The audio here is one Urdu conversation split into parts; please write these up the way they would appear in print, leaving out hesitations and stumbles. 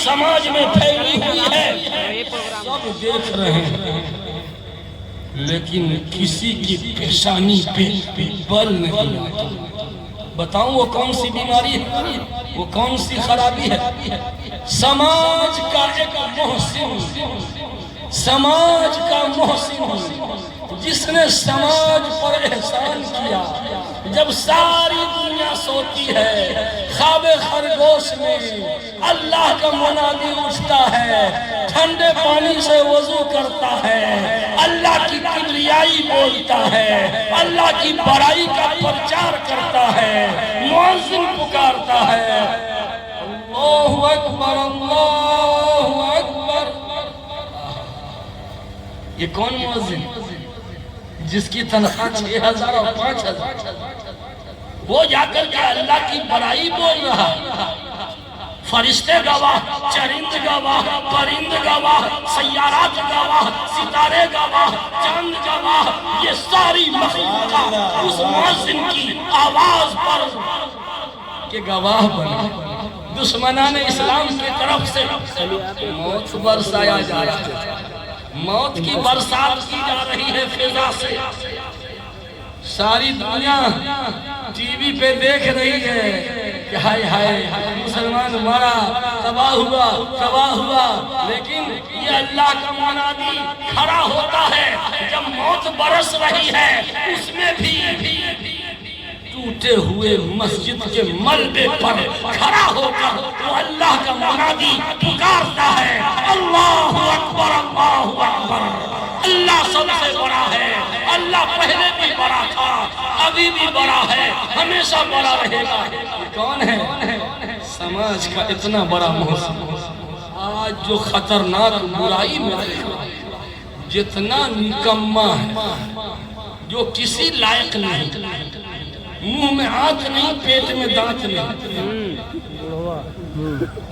سماج میں پھیلی ہوئی ہے، سب دیکھ رہے ہیں، لیکن کسی کی پیشانی پہ بل نہیں آتا۔ بتاؤں وہ کون سی بیماری ہے، وہ کون سی خرابی ہے؟ سماج کا ایک محسن، سماج کا محسن جس نے سماج پر احسان کیا، جب ساری دنیا سوتی ہے، خواب خرگوش میں اللہ کا منادی اٹھتا ہے، ٹھنڈے پانی سے وضو کرتا ہے، اللہ کی کبریائی بولتا ہے، اللہ کی بڑائی کا پرچار کرتا ہے، مؤذن پکارتا ہے، اللہ اکبر اللہ اکبر۔ یہ کون مؤذن؟ جس کی تنخواہ 6,000 اور 5,000، وہ جا کر کے اللہ کی بڑائی بول رہا۔ فرشتے گواہ، چرند گواہ، پرند گواہ، سیارات گواہ، ستارے گواہ، چاند گواہ، یہ ساری مخلوقات اس مؤذن کی آواز پر کہ گواہ بنا۔ دشمنان اسلام کی طرف سے موت برسایا جا رہا ہے، موت کی برسات کی جا رہی ہے فضا سے۔ ساری دنیا ٹی وی پہ دیکھ رہی ہے کہ ہائے ہائے مسلمان مرا، تباہ ہوا، تباہ ہوا، لیکن یہ اللہ کا منادی کھڑا ہوتا ہے جب موت برس رہی ہے، اس میں بھی ٹوٹے ہوئے مسجد کے ملبے پر کھڑا ہو کر وہ اللہ کا منادی پکارتا ہے، اللہ اکبر اللہ اکبر۔ اللہ سب سے بڑا ہے، اللہ پہلے بھی بڑا تھا، ابھی بھی بڑا ہے، ہمیشہ بڑا رہے گا۔ کون ہے؟ سماج کا اتنا بڑا محسن آج جو خطرناک برائی میں جتنا نکمہ ہے، جو کسی لائق نہیں، منہ میں آنکھ نہیں، پیٹ میں دانت نہیں،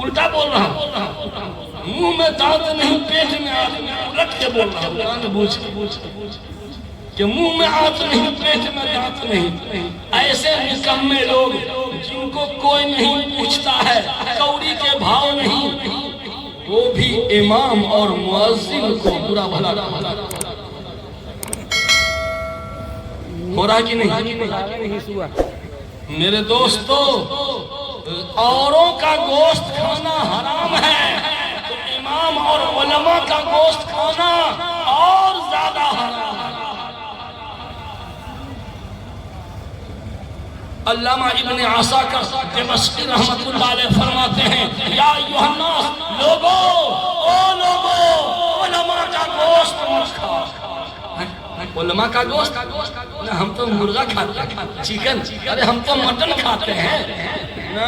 الٹا بول رہا ہوں، منہ میں دانت نہیں، پیٹ میں آنکھ نہیں، الٹ کے بول رہا ہوں، قرآن بوجھ کہ منہ میں آنکھ نہیں، پیٹ میں دانت نہیں۔ ایسے نکمے لوگ جن کو کوئی نہیں پوچھتا ہے، کوڑی کے بھاؤ نہیں، وہ بھی امام اور مؤذن کو برا بھلا کہتا ہے۔ ہو رہا کہ نہیں؟ میرے دوستو، اوروں کا گوشت کھانا حرام ہے تو امام اور علماء کا گوشت کھانا اور زیادہ حرام ہے۔ علامہ ابن عساکر دمشقی رحمت اللہ علیہ فرماتے ہیں، یا ایھا الناس، لوگو، او لوگو، علماء کا گوشت مت کھاؤ۔ علماء کا گوشت؟ ہم تو مرغا کھاتے ہیں، چکن، ارے ہم تو مٹن کھاتے ہیں۔ نہ،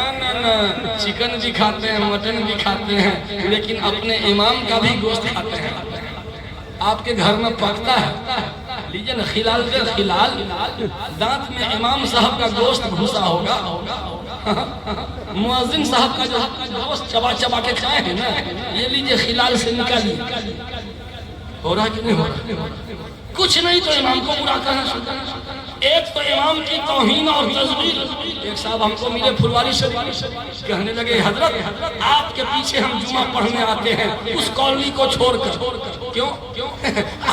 چکن بھی کھاتے ہیں، مٹن بھی کھاتے ہیں، لیکن اپنے امام کا بھی گوشت کھاتے ہیں۔ آپ کے گھر میں پکتا ہے، لیجئے نا خلال سے خلال، دانت میں امام صاحب کا گوشت گھسا ہوگا، مؤذن صاحب کا جو گوشت چبا چبا کے کھائے ہیں نا، یہ لیجئے خلال سے نکالیے۔ ہو رہا کہ نہیں ہو رہا؟ کچھ نہیں تو امام کو برا کہنا شروع کرنا۔ ایک تو امام کی توہین اور تزویر۔ ایک صاحب ہم کو ملے پھلواری شریف، کہنے لگے، حضرت آپ کے پیچھے ہم جمعہ پڑھنے آتے ہیں اس کالونی کو چھوڑ کر۔ کیوں؟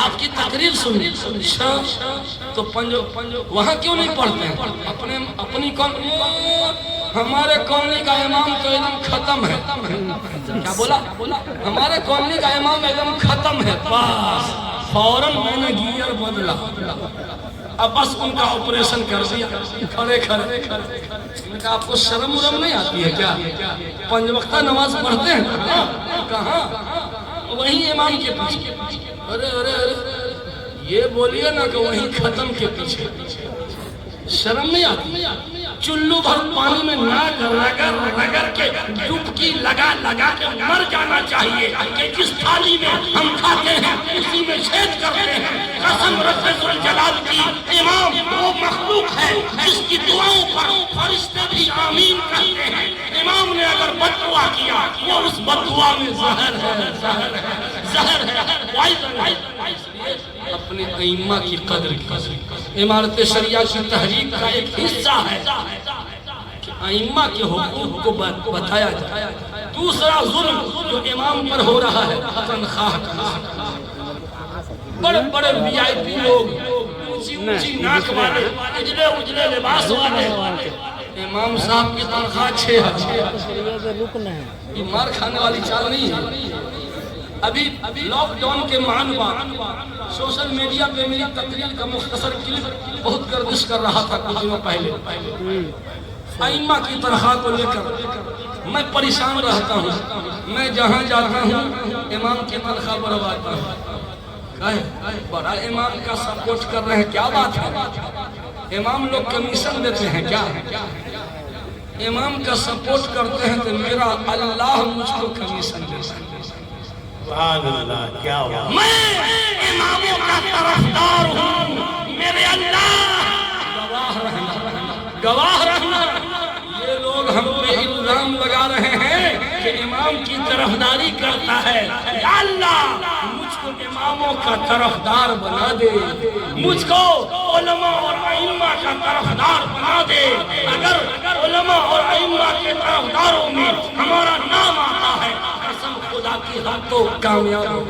آپ کی تقریر سنی تو وہاں کیوں نہیں پڑھتے ہیں؟ اپنی کالونی، ہمارے کالونی کا امام تو ایک دم ختم ہے۔ کیا بولا؟ ہمارے کالونی کا امام ایک دم ختم ہے۔ بس فوراً میں نے گیئر بدلا، اب بس ان کا آپریشن کر دیا، کھڑے کھڑے۔ میں نے کہا آپ کو شرم ورم نہیں آتی ہے کیا؟ 5 وقتہ نماز پڑھتے ہیں کہاں؟ وہیں امام کے پیچھے۔ ارے یہ بولیے نا کہ وہیں ختم کے پیچھے، شرم نہیں آتی؟ چلو بھر پانی میں ناک رگڑ کے ڈبکی لگا کے مر جانا چاہیے کہ جس تھالی میں ہم کھاتے ہیں اسی میں چھید کرتے ہیں۔ قسم رب الجلال کی، امام وہ مخلوق ہے جس کی دعاؤں پر فرشتے بھی آمین کہتے ہیں۔ امام نے اگر بد دعا کیا وہ اس بد دعا میں زہر ہے، زہر ہے۔ اپنے ائمہ کی قدر کی، امارت شریعہ کی تحریک کا ایک حصہ ہے کہ ائمہ کے حقوق کو بتایا جائے۔ دوسرا ظلم جو امام پر ہو رہا ہے تنخواہ کا، بڑے بڑے وی آئی پی لوگ، اونچی اونچی ناک والے، اجلے اجلے لباس والے، امام صاحب کی تنخواہ 6,000۔ یہ مار کھانے والی چال نہیں ہے۔ ابھی لاک ڈاؤن کے معنی بعد سوشل میڈیا پہ میری تقریر کا مختصر کلپ بہت گردش کر رہا تھا کچھ دنوں پہلے۔ ائمہ کی تنخواہ کو لے کر میں پریشان رہتا ہوں، میں جہاں جاتا ہوں امام کی تنخواہ بڑھواتا ہوں۔ بڑا امام کا سپورٹ کر رہے ہیں، کیا بات ہے؟ امام لوگ کمیشن دیتے ہیں کیا؟ امام کا سپورٹ کرتے ہیں تو میرا اللہ مجھ کو کمیشن دیتا ہے۔ سبحان اللہ، کیا ہوا؟ میں اماموں کا طرفدار ہوں، میرے اللہ گواہ رہنا۔ یہ لوگ ہم پہ الزام لگا رہے ہیں کہ امام کی طرفداری کرتا ہے، یا اللہ مجھ کو اماموں کا طرفدار بنا دے، مجھ کو علماء اور ائمہ کا طرفدار بنا دے۔ اگر علماء اور ائمہ کے طرفداروں میں ہمارا نام آتا ہے، قسم خدا کی ہم تو کامیاب ہو۔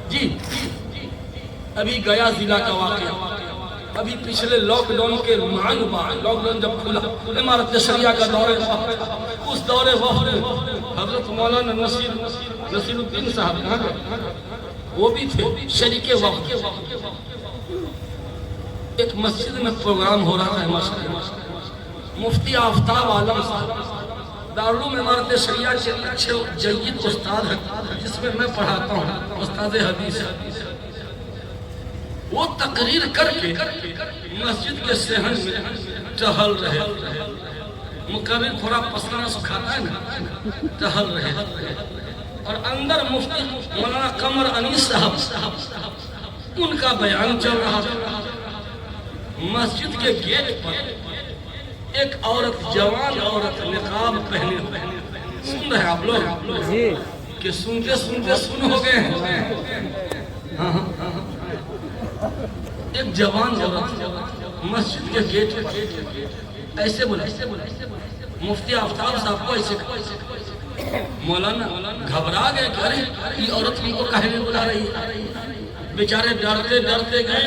جی ابھی گیا ضلع کا واقعہ، ابھی پچھلے لاک ڈاؤن کے معنی بعد، لاک ڈاؤن جب کھلا، امارت شریعہ کا دورے وقت، اس دورے وقت حضرت مولانا نصیر الدین صاحب کہاں گئے؟ وہ بھی تھے شریک وقت۔ ایک مسجد میں پروگرام ہو رہا ہے، مفتی آفتاب عالم صاحب دارالعلوم امارت شریعہ کے اچھے جید استاد ہیں، جس میں میں پڑھاتا ہوں، استاد حدیث ہے۔ وہ تقریر کر کے مسجد کے صحن میں ٹہل رہے، مقرر تھوڑا پسینہ سکھاتا ہے نا، ٹہل رہے، اور اندر مفتی مولانا قمر انیس صاحب ان کا بیان چل رہا تھا۔ مسجد کے گیٹ پر ایک عورت، جوان عورت، نقاب پہنے ہوئے، سن رہے آپ لوگ کہ سنتے سنتے سن ہو گئے ہیں۔ ایک جوان عورت مسجد کے گیٹ پر ایسے بولا، مفتی آفتاب صاحب کو ایسے کہا۔ مولانا گھبرا گئے کہ ارے یہ عورت ہم کو کہے میں بلا رہی ہے، بیچارے ڈرتے ڈرتے گئے۔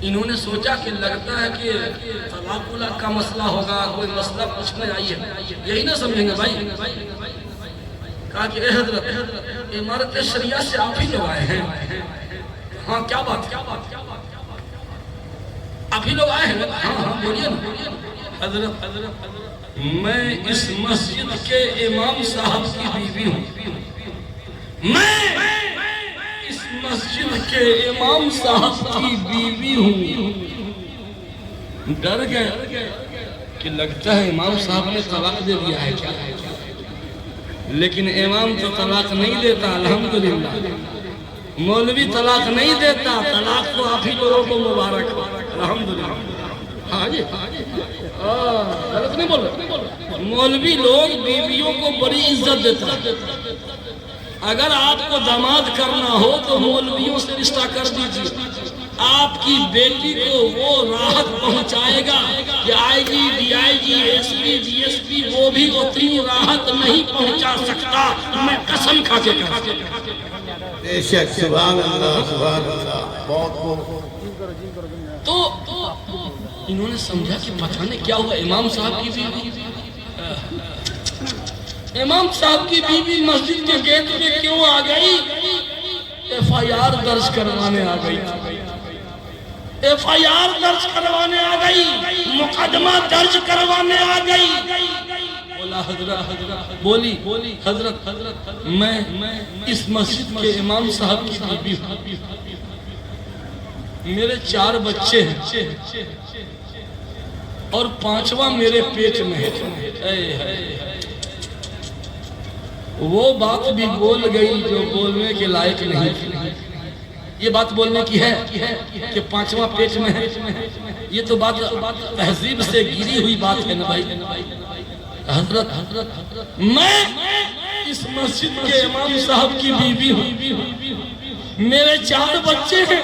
انہوں نے سوچا کہ لگتا ہے کہ طلاق کا مسئلہ ہوگا، کوئی مسئلہ پوچھنے آئی ہے، یہی نہ سمجھیں گے بھائی۔ کہا کہ اے حضرت امارت شریعہ سے آپ ہی لوگ آئے ہیں؟ ہاں کیا بات، آپ ہی لوگ آئے ہیں؟ ہاں بولیے نا۔ حضرت میں اس مسجد کے امام صاحب کی بیوی ہوں، میں اس مسجد کے امام صاحب کی بیوی ہوں۔ ڈر گئے کہ لگتا ہے امام صاحب نے طلاق دے دیا ہے کیا؟ لیکن امام تو طلاق نہیں دیتا، الحمدللہ۔ مولوی طلاق نہیں دیتا، طلاق تو آپ ہی لوگوں کو مبارک ہو، الحمدللہ۔ ہاں جی غلط نہیں بول رہا، مولوی لوگ بیویوں کو بڑی عزت دیتا ہے۔ اگر آپ کو داماد کرنا ہو تو مولویوں سے رشتہ کر دیجیے، آپ کی بیٹی کو وہ راحت پہنچائے گا کہ I G, D I G, S P, D S P, وہ بھی اتنی راحت نہیں پہنچا سکتا، میں قسم کھا کے کہتا ہوں۔ بے شک، سبحان اللہ، سبحان اللہ، بہت تو انہوں نے سمجھا کہ پتہ نہیں کیا ہوا، امام صاحب کی بیوی، امام صاحب کی بیوی مسجد کے گیٹ پہ کیوں آ گئی؟ ایف آئی آر درج کروانے آ گئی، ایف آئی آر درج کروانے آ گئی، مقدمہ درج کروانے آ گئی۔ بولا بولی حضرت میں اس مسجد کے امام صاحب کی بیوی ہوں، میرے 4 بچے ہیں اور 5واں میرے پیٹ میں ہے۔ وہ بات بھی بول گئی جو بولنے کے لائق نہیں تھی۔ یہ بات بولنے کی ہے کہ 5واں پیٹ میں ہے، یہ تو بات تہذیب سے گری ہوئی بات ہے نا بھائی۔ حضرت میں اس مسجد کے امام صاحب کی بیوی ہوں، میرے 4 بچے ہیں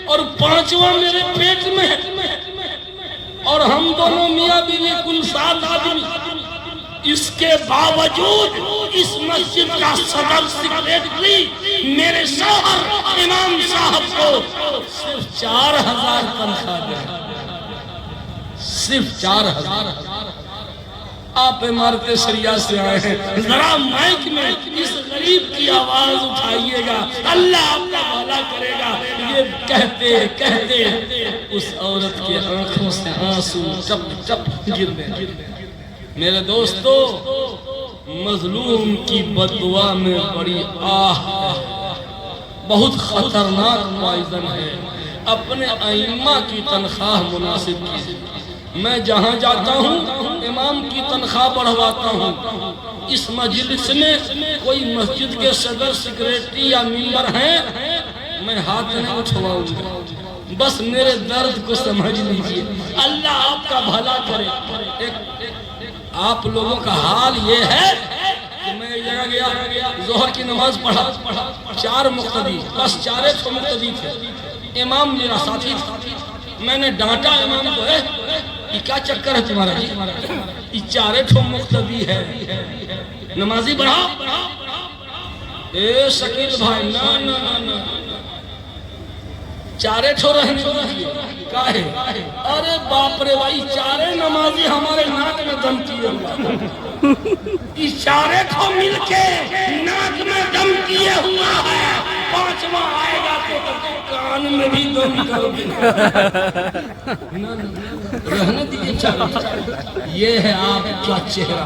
اور 5واں میرے پیٹ میں ہے، اور ہم دونوں میاں بیوی کل 7 آدمی، اس کے باوجود اس مسجد کا صدر سیکریٹری میرے شوہر امام صاحب کو صرف 4,000 تنخواہ دے، صرف 4,000۔ آپ عمارت شریعہ سے آئے ہیں، ذرا مائک میں اس غریب کی آواز اٹھائیے گا، اللہ آپ کا بھلا کرے گا۔ یہ کہتے کہتے اس عورت کی آنکھوں سے آنسو ٹپ ٹپ گرنے لگے۔ میرے دوستو، مظلوم کی بددعا میں بڑی آہ بہت خطرناک پوائزن ہے۔ اپنے ائمہ کی تنخواہ مناسب کیجیے۔ میں جہاں جاتا ہوں امام کی تنخواہ بڑھواتا ہوں۔ اس مجلس میں کوئی مسجد کے صدر سیکریٹری یا ممبر ہیں، میں ہاتھ نہیں اٹھواؤں گا، بس میرے درد کو سمجھ لیجیے، اللہ آپ کا بھلا کرے۔ آپ لوگوں کا حال یہ ہے کہ میں ایک جگہ گیا، ظہر کی نماز پڑھا، 4 مقتدی، بس 4 مقتدی تھے، امام میرا ساتھی تھا۔ میں نے ڈانٹا امام کو، یہ کیا چکر ہے تمہارا جی، یہ 4 مقتدی ہے، نمازی بڑھا۔ اے شکیل بھائی، نا نا نا نا 4 رہنے دیجئے، کاہے؟ ارے باپ رے بھائی، 4 نمازی ہمارے ناک میں دم کیے ہوا، یہ 4 مل کے ناک میں دم کیے ہوا ہے، 5واں آئے گا تو کان میں بھی دم کر دینا۔ رہنے دیجئے 4۔ یہ ہے آپ کا چہرہ،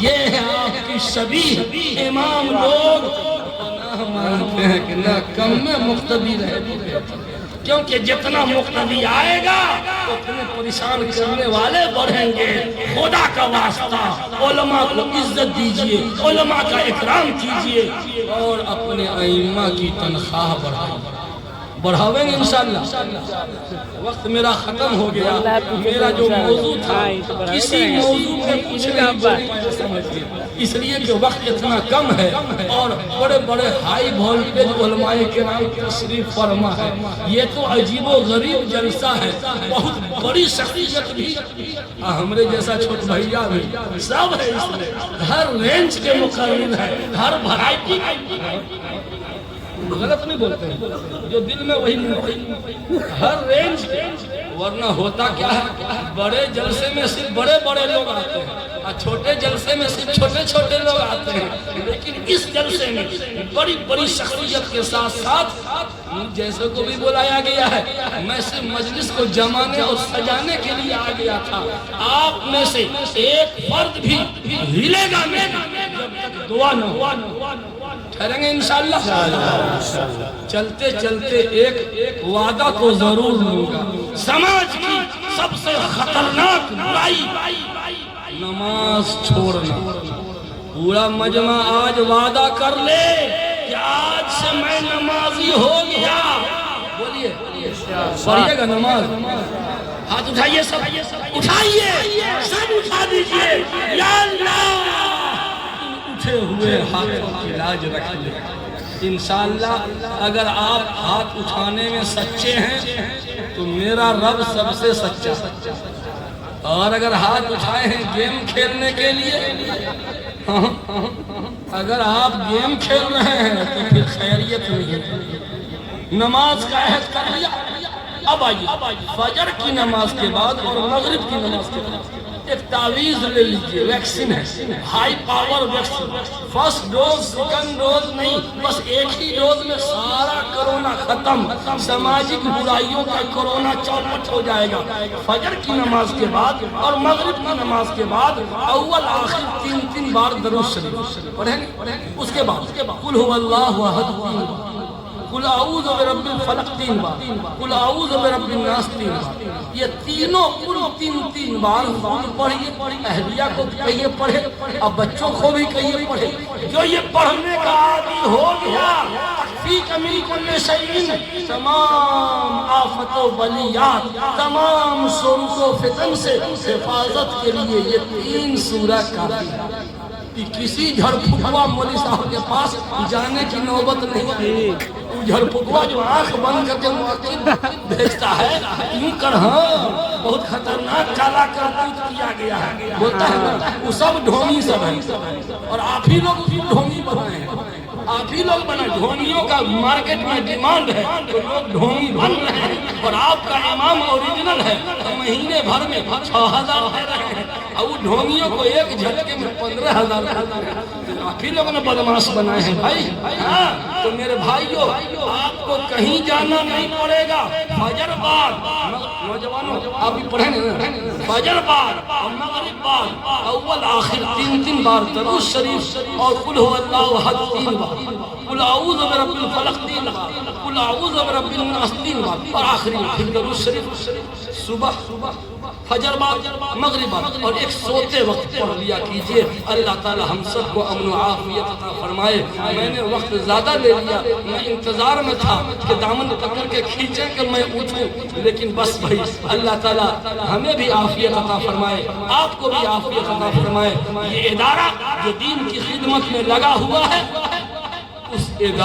یہ ہے آپ کی شبیہ۔ امام لوگ مانتے ہیں کہ نہ کم میں مقتدی رہے، کیونکہ جتنا مقتدی آئے گا اتنے پریشان کرنے والے بڑھیں گے۔ خدا کا واسطہ علماء کو عزت دیجئے، علماء کا اکرام کیجئے اور اپنے ائمہ کی تنخواہ بڑھاویں گے انشاءاللہ۔ وقت میرا ختم ہو گیا، میرا جو موضوع تھا کسی موضوع میں کچھ نہیں پایا سمجھئے، اس لیے کہ وقت اتنا کم ہے اور بڑے بڑے ہائی وولٹیج علماء کرام تشریف فرما ہے۔ یہ تو عجیب و غریب جلسہ ہے، بہت بڑی شخصیت بھی، ہمارے جیسا چھوٹ بھائیہ بھی سب ہے، اس میں ہر رینج کے مقرر ہے، ہر بھرائٹی۔ غلط نہیں بولتے ہیں، جو دل میں وہی ہر رینج، ورنہ ہوتا کیا ہے، بڑے جلسے میں صرف بڑے بڑے لوگ آتے ہیں اور چھوٹے جلسے میں صرف چھوٹے چھوٹے لوگ آتے ہیں، لیکن اس جلسے میں بڑی بڑی شخصیت کے ساتھ ساتھ جیسے کو بھی بلایا گیا ہے۔ میں صرف مجلس کو جمانے اور سجانے کے لیے آ گیا تھا۔ آپ میں سے ایک فرد بھی ہلے گا نہیں جب تک دعا نہ ہو۔ ٹھہریں گے انشاءاللہ۔ چلتے چلتے ایک وعدہ تو ضرور لوں گا، سماج کی سب سے خطرناک برائی نماز چھوڑنا۔ پورا مجمع آج وعدہ کر لے کہ آج سے میں نمازی ہو گیا۔ بولیے پڑھیے گا نماز، ہاتھ اٹھائیے، سب اٹھائیے، سب اٹھا دیجئے۔ یا اللہ، اٹھے ہوئے ہاتھوں کی لاج رکھ لے۔ انشاءاللہ اگر آپ ہاتھ اٹھانے میں سچے ہیں تو میرا رب سب سے سچا، اور اگر ہاتھ اٹھائے ہیں گیم کھیلنے کے لیے، اگر آپ گیم کھیل رہے ہیں تو پھر خیریت نہیں۔ نماز کا عہد کر لیا، اب آئیے فجر کی نماز کے بعد اور مغرب کی نماز کے بعد ایک تعویذ لے لیجئے، ویکسین ہے، high power vaccine, first dose second dose نہیں، بس ایک ہی ڈوز میں سارا کرونا ختم، سماجک برائیوں کا کرونا چوپٹ ہو جائے گا۔ فجر کی نماز کے بعد اور مغرب کی نماز کے بعد اول آخر 3 بار درود شریف پڑھیں گے۔ اس کے بعد قل هو اللہ احد، قل اعوذ برب الفلق 3 بار، قل اعوذ برب الناس 3 بار، یہ تینوں قل 3 بار پڑھیے۔ اہلیہ کو کہیے پڑھے، اب بچوں کو بھی کہیے پڑھے۔ جو یہ پڑھنے کا عادی ہو گیا، تکفیک من کل شیء، تمام آفت و بلیات، تمام شرور و فتن سے حفاظت کے لیے یہ 3 سورہ کافی ہے۔ کسی جھڑ پھکوا مولی صاحب کے پاس جانے کی نوبت نہیں ہے۔ جھڑ پھکوا جو آنکھ بند کر کے موقع بھیجتا ہے، یوں کر ہاں بہت خطرناک کالا کرتوت کیا گیا ہے، بولتا ہے نا وہ سب ڈھونی سب ہے، اور آپ ہی لوگ ڈھونی بنائے ہیں، آپ ہی لوگ بنائے۔ ڈھونیوں کا مارکیٹ میں ڈیمانڈ ہے تو لوگ ڈھونی بن رہے ہیں، اور آپ کا امام اوریجنل ہے تو مہینے بھر میں 6000 دے رہے ہیں، اور وہ ڈھونیوں کو ایک جھٹکے میں 15000 آپ ہی لوگوں نے بدماش بنائے ہیں بھائی۔ ہاں تو میرے بھائیوں، آپ کو کہیں جانا نہیں پڑے گا، فجر بعد نوجوانوں آپ بھی پڑھیں نا، فجر بعد اور مغرب بعد اول آخر 3 بار درود شریف اور قل هو اللہ احد 3 بار، قل اعوذ برب الفلق 3 بار، قل اعوذ برب الناس 3 بار، اور آخری میں پھر درود شریف صبح فجر بعد مغرب بعد، اور ایک سوتے وقت پڑھ لیا کیجئے۔ اللہ تعالی ہم سب کو امن و عافیت عطا فرمائے۔ میں نے وقت زیادہ لے لیا، میں انتظار میں تھا کہ دامن پکڑ کے کھینچیں کہ میں اٹھوں، لیکن بس بھائی اللہ تعالی ہمیں بھی عافیت عطا فرمائے، آپ کو بھی عافیت عطا فرمائے۔ یہ ادارہ جو دین کی خدمت میں لگا ہوا ہے، اس ادارہ